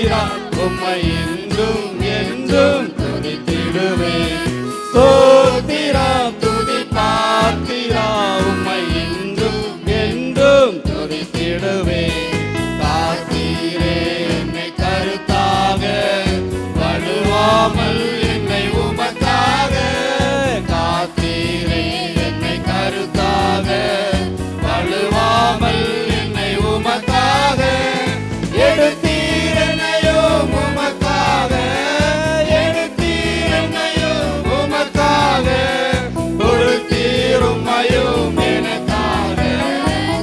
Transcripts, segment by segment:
பாத்திரம் உம்மை என்றும் என்றும் துதித்திடுவேன். ஸ்தோத்திரம் துதி பாத்திரம் உம்மை என்றும் என்றும் துதித்திடுவேன். காத்தீரே என்னை கருத்தாக, வழுவாமல் என்னை உமக்காக. காத்தீரே என்னை கருத்தாக, வழுவாமல் என்னை உமக்காக. எடுத்தீர் என்னையும் உமக்காக, எடுத்தீர் என்னையும் உமக்காக. கொடுத்தீர் உம்மையும் எனக்காக.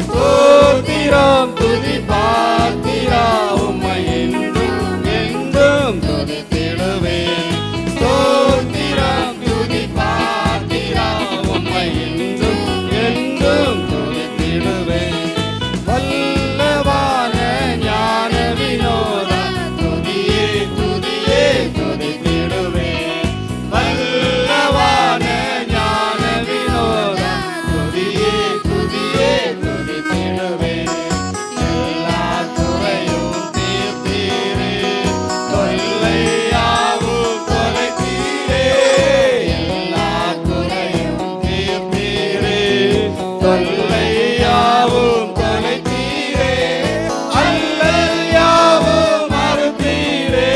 ஸ்தோத்திரம் துதி பாத்திரம் உம்மை என்றும் என்றும் துதித்திடுவேன். ஸ்தோத்திரம் துதி பாத்திரம் உம்மை என்றும் என்றும் துதித்திடுவேன். வல்லவான ஞான வினோதா துதியே துதியே துதித்திடுவேன். வல்லவான ஞான வினோதா துதியே துதியே துதித்திடுவேன். எல்லா குறையும் தீர்த்தீரே, தொல்லையாவும் தொலைத்தீரே. எல்லா குறையும் தீர்த்தீரே, தொல்லையாவும் தொலைத்தீரே. அல்லல் யாவும் அறுத்தீரே,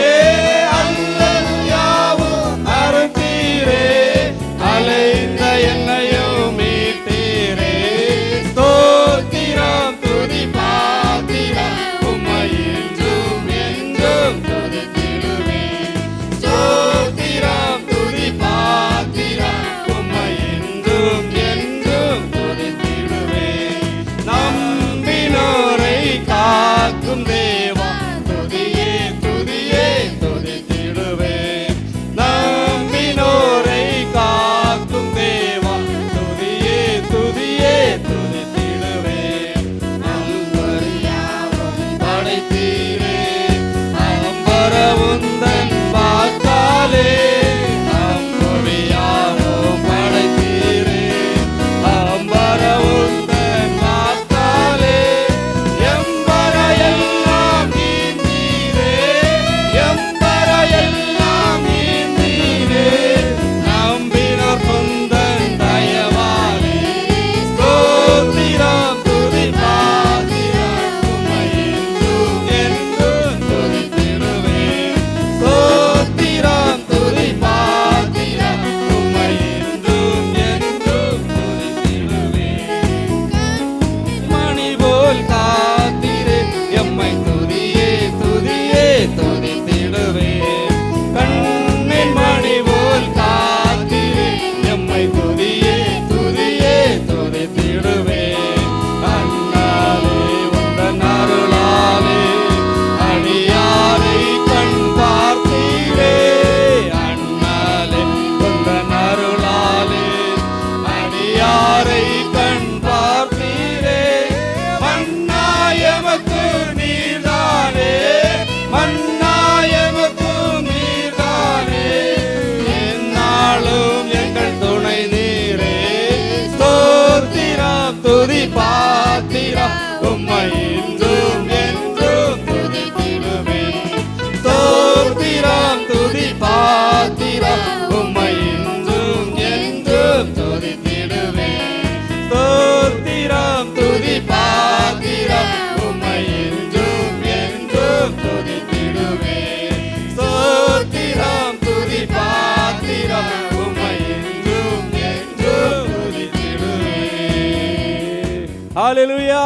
அல்லல் யாவும் அறுத்தீரே. அலைந்த என்னையும் மீட்டீரே. ஸ்தோத்திரம் துதி பாத்திரம் உம்மை என்றும் என்றும் துதித்திடுவேன். ஸ்தோத்திரம் துதி பாத்திரம் உம்மை என்றும் என்றும் துதித்திடுவேன். நம்பினோரை காக்கும் தேவா துதியே துதியே துதித்திடுவேன். நம்பினோரை காக்கும் தேவா துதியே துதியே துதித்திடுவேன். அம்பரியாவும் படைத்தீரே, அம்பர உந்தன் வாக்காலே. அம்பரியாவும் படைத்தீரே, அம்பர உந்தன் வாக்காலே. எம்பர எல்லாம் நீந்தீரே, எம்பர எல்லாம் நீந்தீரே. நம்பினோர் குந்தன் தயவாலே. ஸ்தோத்திரம் துதி பாத்திரம் உம்மை என்றும் என்றும் துதித்திடுவேன். ஸ்தோத்திரம் துதி பாத்திரம் உம்மை என்றும் என்றும் துதித்திடுவேன். மணி போல் காத்தீரே, எம்மை துதியே துதியே துதித்திடுவேன். கண்ணின் மணி போல் காத்தீரே, எம்மை துதியே துதியே துதித்திடுவேன். அண்ணாலே உந்தன் அருளாலே அடியாரை கண் பார்த்தீரே. அண்ணாலே உந்தன் அருளாலே அடியாரை கண் பார்த்தீரே. மன்னாயமக்கு நீர்தானே, மன்னாயமக்கு நீர்தானே. எந்நாளும் எங்கள் துணை நீரே. ஸ்தோத்திரம் துதி பாத்திரம் உம்மை என்றும் என்றும் துதித்திடுவேன். ஸ்தோத்திரம் துதி பாத்திரம் உம்மை என்றும் என்றும் துதித்திடுவேன். ஸ்தோத்திரம் துதி பாத்திரம் உம்மை என்றும் என்றும் துதித்திடுவேன். ஸ்தோத்திரம் துதி பாத்திரம் உம்மை என்றும் என்றும் துதித்திடுவேன். ஹல்லேலூயா.